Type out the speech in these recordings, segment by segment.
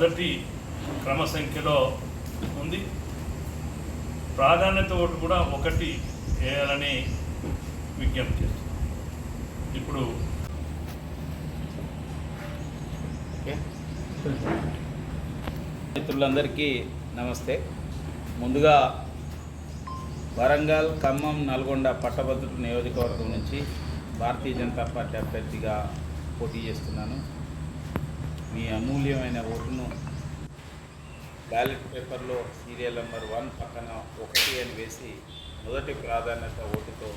మొదటి క్రమ సంఖ్యలో ఉంది. ప్రాధాన్యత ఓటు కూడా 1 వేయాలని విజ్ఞప్తి చేస్తుంది. ఇప్పుడు మిత్రులందరికీ నమస్తే. ముందుగా వరంగల్, ఖమ్మం, నల్గొండ పట్టభద్రుల నియోజకవర్గం నుంచి భారతీయ జనతా పార్టీ అభ్యర్థిగా పోటీ చేస్తున్నాను. మీ అమూల్యమైన ఓటును బ్యాలెట్ పేపర్లో సీరియల్ నెంబర్ 1 పక్కన 1 అని వేసి మొదటి ప్రాధాన్యత ఓటుతో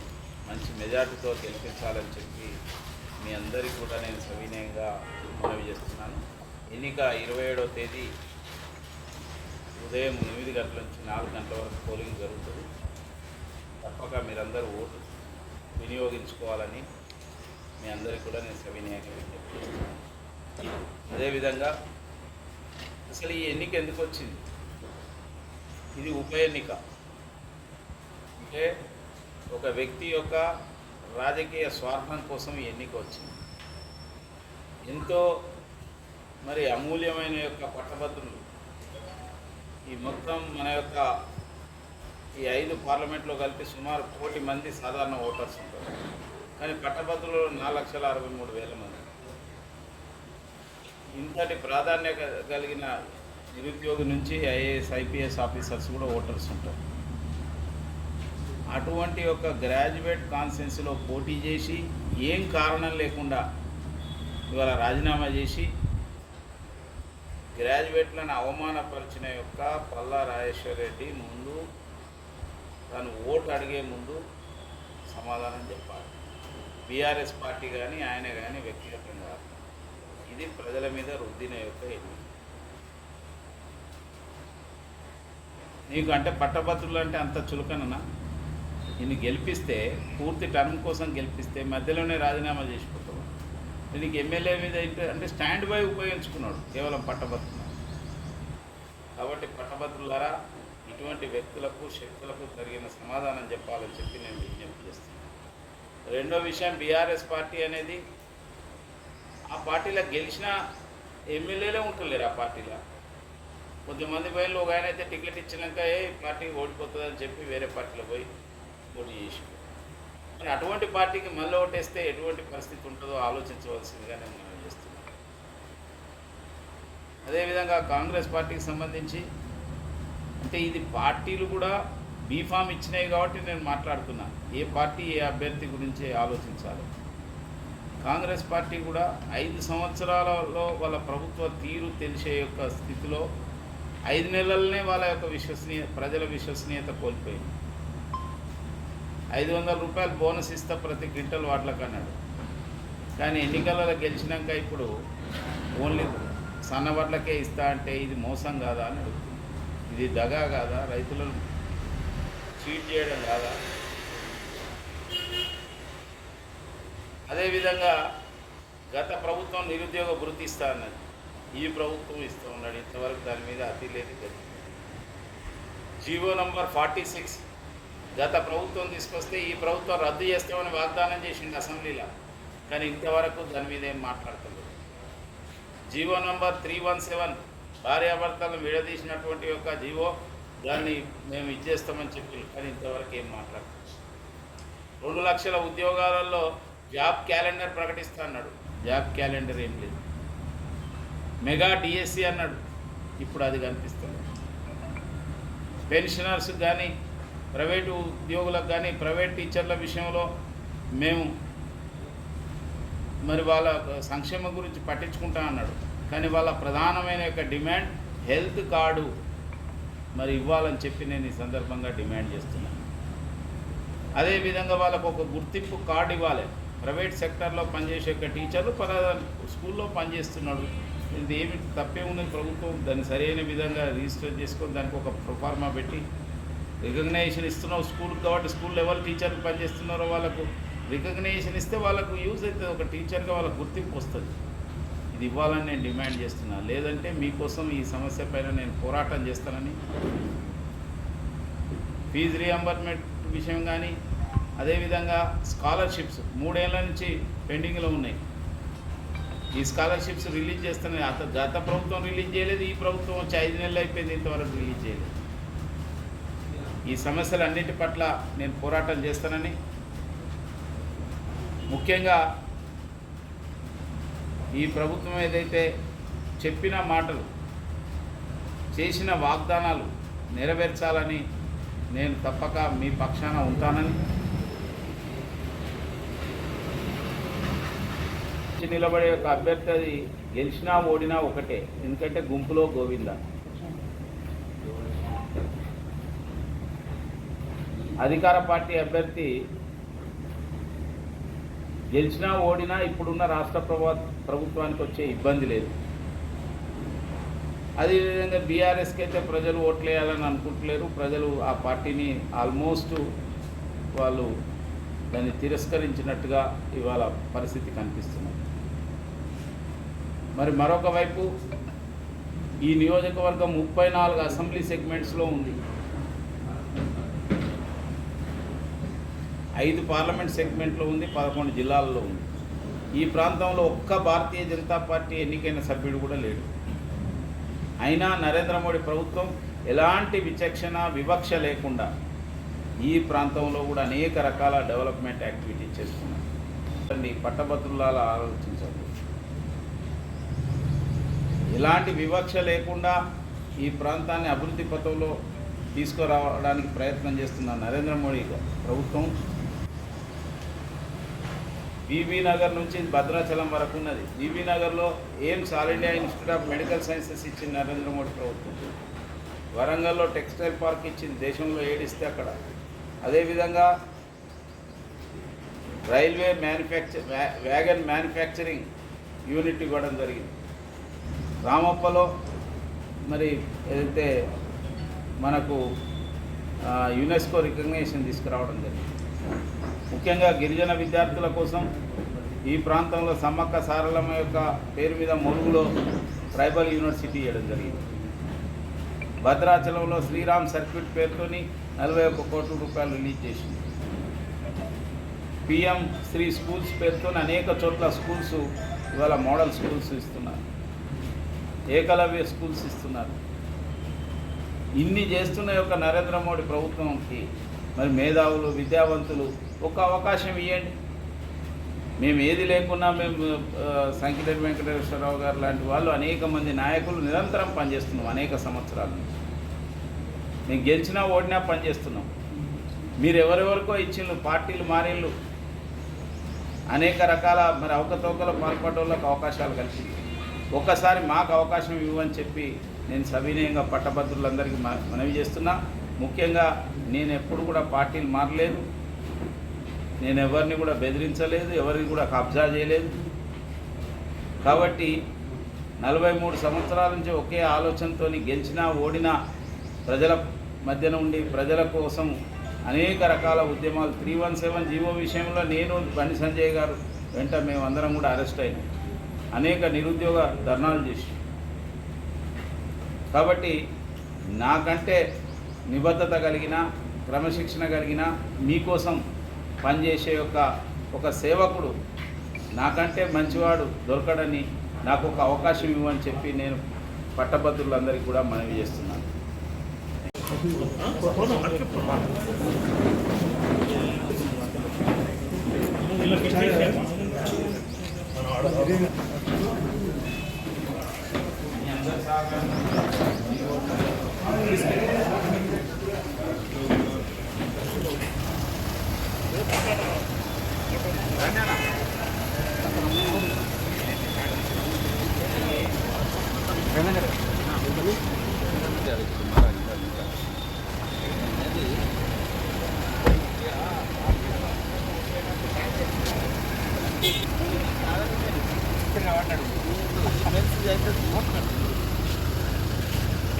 మంచి మెజార్టీతో గెలిపించాలని చెప్పి మీ అందరికీ కూడా నేను సవినయంగా మనవి చేస్తున్నాను. ఎన్నిక 27వ తేదీ ఉదయం 8 గంటల నుంచి 4 గంటల వరకు పోలింగ్ జరుగుతుంది. తప్పక మీరందరూ ఓటు వినియోగించుకోవాలని మీ అందరికీ కూడా నేను సవినయంగా విజ్ఞప్తి చేస్తున్నాను. అదేవిధంగా అసలు ఈ ఎన్నిక ఎందుకు వచ్చింది? ఇది ఉప ఎన్నిక. అంటే ఒక వ్యక్తి యొక్క రాజకీయ స్వార్థం కోసం ఈ ఎన్నిక వచ్చింది. ఎంతో మరి అమూల్యమైన యొక్క పట్టభద్రులు ఈ మొత్తం మన యొక్క ఈ 5 పార్లమెంట్లో కలిపి సుమారు 1 కోటి మంది సాధారణ ఓటర్స్ ఉంటారు. కానీ పట్టభద్రులు 4,63,000 మంది. ఇంతటి ప్రాధాన్యత కలిగిన నిరుద్యోగి నుంచి ఐఏఎస్, ఐపీఎస్ ఆఫీసర్స్ కూడా ఓటర్స్ ఉంటారు. అటువంటి ఒక గ్రాడ్యుయేట్ కాన్స్టిట్యున్సీలో పోటీ చేసి ఏం కారణం లేకుండా ఇవాళ రాజీనామా చేసి గ్రాడ్యుయేట్లను అవమానపరిచిన యొక్క పల్లా రాజేశ్వర్ రెడ్డి ముందు తను ఓటు అడిగే ముందు సమాధానం చెప్పాలి. బీఆర్ఎస్ పార్టీ కానీ ఆయన కానీ వ్యక్తిగతంగా ఇది ప్రజల మీద రుద్దిన యొక్క ఎన్నిక. నీకు అంటే పట్టభద్రులు అంటే అంత చులకననా? నిన్ను గెలిపిస్తే పూర్తి టర్మ్ కోసం గెలిపిస్తే మధ్యలోనే రాజీనామా చేసిపోతావు. నీకు ఎమ్మెల్యే మీద అంటే స్టాండ్ బై ఉపయోగించుకున్నాడు కేవలం పట్టభద్రులు. కాబట్టి పట్టభద్రులారా, ఇటువంటి వ్యక్తులకు శక్తులకు తగిన సమాధానం చెప్పాలని చెప్పి నేను విజ్ఞప్తి చేస్తున్నాను. రెండో విషయం, బీఆర్ఎస్ పార్టీ అనేది ఆ పార్టీలో గెలిచిన ఎమ్మెల్యేలే ఉంటలేరు. ఆ పార్టీలో కొంతమంది బయలు ఒక ఆయన అయితే టికెట్ ఇచ్చినాక పార్టీ ఓడిపోతుందని చెప్పి వేరే పార్టీలో పోయి పోటీ చేసి, కానీ అటువంటి పార్టీకి మళ్ళీ ఓటేస్తే ఎటువంటి పరిస్థితి ఉంటుందో ఆలోచించవలసిందిగా నేను మనం చేస్తున్నాను. అదేవిధంగా కాంగ్రెస్ పార్టీకి సంబంధించి అంటే ఇది పార్టీలు కూడా బీఫామ్ ఇచ్చినాయి కాబట్టి నేను మాట్లాడుతున్నా. ఏ పార్టీ ఏ అభ్యర్థి గురించి ఆలోచించాలి. కాంగ్రెస్ పార్టీ కూడా 5 సంవత్సరాలలో వాళ్ళ ప్రభుత్వ తీరు తెలిసే యొక్క స్థితిలో 5 నెలలనే వాళ్ళ యొక్క ప్రజల విశ్వసనీయత కోల్పోయింది. 500 రూపాయలు బోనస్ ఇస్తా ప్రతి క్వింటల్ వాట్లకు అన్నాడు. కానీ ఎన్నికలలో గెలిచినాక ఇప్పుడు ఓన్లీ సన్నవడ్లకే ఇస్తా అంటే ఇది మోసం కాదా అని అడుగుతుంది. ఇది దగా కాదా? రైతులను చీట్ చేయడం కాదా? అదేవిధంగా గత ప్రభుత్వం నిరుద్యోగ భృతి ఇస్తా అన్నది, ఈ ప్రభుత్వం ఇస్తూ ఉన్నాడు. ఇంతవరకు దాని మీద అతి లేదు గతి. జీవో నంబర్ 46 గత ప్రభుత్వం తీసుకొస్తే ఈ ప్రభుత్వం రద్దు చేస్తామని వాగ్దానం చేసింది అసెంబ్లీలో, కానీ ఇంతవరకు దాని మీద ఏం మాట్లాడతలేదు. జీవో నంబర్ 317 భార్యాభర్తలను విడదీసినటువంటి యొక్క జీవో, దాన్ని మేము ఇచ్చేస్తామని చెప్పి, కానీ ఇంతవరకు ఏం మాట్లాడతాం. 2 లక్షల ఉద్యోగాలలో జాబ్ క్యాలెండర్ ప్రకటిస్తా అన్నాడు. జాబ్ క్యాలెండర్ ఏం లేదు. మెగా డిఎస్సి అన్నాడు, ఇప్పుడు అది కనిపిస్తుంది. పెన్షనర్స్ కానీ ప్రైవేటు ఉద్యోగులకు కానీ ప్రైవేట్ టీచర్ల విషయంలో మేము మరి వాళ్ళ సంక్షేమం గురించి పట్టించుకుంటా అన్నాడు. కానీ వాళ్ళ ప్రధానమైన యొక్క డిమాండ్ హెల్త్ కార్డు మరి ఇవ్వాలని చెప్పి నేను ఈ సందర్భంగా డిమాండ్ చేస్తున్నాను. అదేవిధంగా వాళ్ళకు ఒక గుర్తింపు కార్డు ఇవ్వాలి. ప్రైవేట్ సెక్టర్లో పనిచేసే యొక్క టీచర్లు స్కూల్లో పనిచేస్తున్నాడు, ఇది ఏమి తప్పే ఉన్నది. ప్రభుత్వం దాన్ని సరైన విధంగా రిజిస్టర్ చేసుకొని దానికి ఒక ప్రొఫార్మా పెట్టి రికగ్నైజేషన్ ఇస్తున్నావు స్కూల్కి. కాబట్టి స్కూల్ లెవెల్ టీచర్లు పనిచేస్తున్నారో వాళ్ళకు రికగ్నైజేషన్ ఇస్తే వాళ్ళకు యూజ్ అవుతుంది. ఒక టీచర్గా వాళ్ళకు గుర్తింపు వస్తుంది. ఇది ఇవ్వాలని నేను డిమాండ్ చేస్తున్నాను. లేదంటే మీకోసం ఈ సమస్య పైన నేను పోరాటం చేస్తానని. ఫీజు రీఎంబర్స్మెంట్ విషయం కానీ, అదేవిధంగా స్కాలర్షిప్స్ 3 ఏళ్ల నుంచి పెండింగ్లో ఉన్నాయి. ఈ స్కాలర్షిప్స్ రిలీజ్ చేస్తున్నాయి. గత ప్రభుత్వం రిలీజ్ చేయలేదు, ఈ ప్రభుత్వం వచ్చి 5 నెలలు అయిపోయింది, ఇంతవరకు రిలీజ్ చేయలేదు. ఈ సమస్యలన్నిటి పట్ల నేను పోరాటం చేస్తానని, ముఖ్యంగా ఈ ప్రభుత్వం ఏదైతే చెప్పిన మాటలు చేసిన వాగ్దానాలు నెరవేర్చాలని నేను తప్పక మీ పక్షాన ఉంటానని, నిలబడే ఒక అభ్యర్థి అది గెలిచినా ఓడినా ఒకటే, ఎందుకంటే గుంపులో గోవింద. అధికార పార్టీ అభ్యర్థి గెలిచినా ఓడినా ఇప్పుడున్న రాష్ట్ర ప్రభుత్వానికి వచ్చే ఇబ్బంది లేదు. అదేవిధంగా బీఆర్ఎస్కి అయితే ప్రజలు ఓట్లేయాలని అనుకుంటలేరు. ప్రజలు ఆ పార్టీని ఆల్మోస్ట్ వాళ్ళు దాన్ని తిరస్కరించినట్టుగా ఇవాళ పరిస్థితి కనిపిస్తున్నది. మరి మరొక వైపు ఈ నియోజకవర్గం 34 అసెంబ్లీ సెగ్మెంట్స్లో ఉంది, 5 పార్లమెంట్ సెగ్మెంట్లో ఉంది, 11 జిల్లాల్లో ఉంది. ఈ ప్రాంతంలో ఒక్క భారతీయ జనతా పార్టీ ఎన్నికైన సభ్యుడు కూడా లేడు. అయినా నరేంద్ర మోడీ ప్రభుత్వం ఎలాంటి వివక్ష లేకుండా ఈ ప్రాంతంలో కూడా అనేక రకాల డెవలప్మెంట్ యాక్టివిటీ చేస్తున్నారు. పట్టభద్రులాల ఆలోచించాలి. ఎలాంటి వివక్ష లేకుండా ఈ ప్రాంతాన్ని అభివృద్ధి పథంలో తీసుకురావడానికి ప్రయత్నం చేస్తున్న నరేంద్ర మోడీ ప్రభుత్వం బీబీ నగర్ నుంచి భద్రాచలం వరకు ఉన్నది. బీబీ నగర్లో AIIMS all India institute of medical sciences ఇచ్చింది నరేంద్ర మోడీ ప్రభుత్వం. వరంగల్లో టెక్స్టైల్ పార్క్ ఇచ్చింది, దేశంలో ఏడిస్తే అక్కడ. అదేవిధంగా రైల్వే వ్యాగన్ మ్యానుఫ్యాక్చరింగ్ యూనిట్ ఇవ్వడం జరిగింది. రామప్పలో మరి ఏదైతే మనకు యునెస్కో రికగ్నేషన్ తీసుకురావడం జరిగింది. ముఖ్యంగా గిరిజన విద్యార్థుల కోసం ఈ ప్రాంతంలో సమ్మక్క సారలమ్మ యొక్క పేరు మీద ములుగులో ట్రైబల్ యూనివర్సిటీ ఇవ్వడం జరిగింది. భద్రాచలంలో శ్రీరామ్ సర్క్యూట్ పేరుతోని 41 కోట్ల రూపాయలు రిలీజ్ చేసింది. పిఎం శ్రీ స్కూల్స్ పేరుతో అనేక చోట్ల స్కూల్స్ ఇవాళ మోడల్ స్కూల్స్ ఇస్తున్నారు, ఏకలవ్య స్కూల్స్ ఇస్తున్నారు. ఇన్ని చేస్తున్న యొక్క నరేంద్ర మోడీ ప్రభుత్వంకి మరి మేధావులు విద్యావంతులు ఒక అవకాశం ఇవ్వండి. మేము ఏది లేకున్నా మేము సంకిరెడ్డి వెంకటేశ్వరరావు గారు లాంటి వాళ్ళు అనేక మంది నాయకులు నిరంతరం పనిచేస్తున్నాం అనేక సంవత్సరాల నుంచి. మేము గెలిచినా ఓడినా పనిచేస్తున్నాం. మీరు ఎవరెవరికో ఇచ్చిండ్రు, పార్టీలు మారిళ్ళు, అనేక రకాల మరి అవకతవకలు పాల్పడేళ్ళకు అవకాశాలు కలిసి ఒక్కసారి మాకు అవకాశం ఇవ్వని చెప్పి నేను సవినయంగా పట్టభద్రులందరికీ మనవి చేస్తున్నా. ముఖ్యంగా నేను ఎప్పుడు కూడా పార్టీలు మారలేదు, నేను ఎవరిని కూడా బెదిరించలేదు, ఎవరిని కూడా కబ్జా చేయలేదు. కాబట్టి 43 సంవత్సరాల నుంచి ఒకే ఆలోచనతో గెలిచినా ఓడినా ప్రజల మధ్యన ఉండి ప్రజల కోసం అనేక రకాల ఉద్యమాలు 317 జీవో విషయంలో నేను బండి సంజయ్ గారు వెంట మేమందరం కూడా అరెస్ట్ అయినాం, అనేక నిరుద్యోగ ధర్నాలు చేసి. కాబట్టి నాకంటే నిబద్ధత కలిగిన క్రమశిక్షణ కలిగిన మీకోసం పనిచేసే ఒక సేవకుడు నాకంటే మంచివాడు దొరకడని నాకు ఒక అవకాశం ఇవ్వని చెప్పి నేను పట్టభద్రులందరికీ కూడా మనవి చేస్తున్నాను.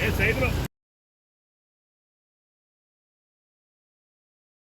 ఏ సైడ్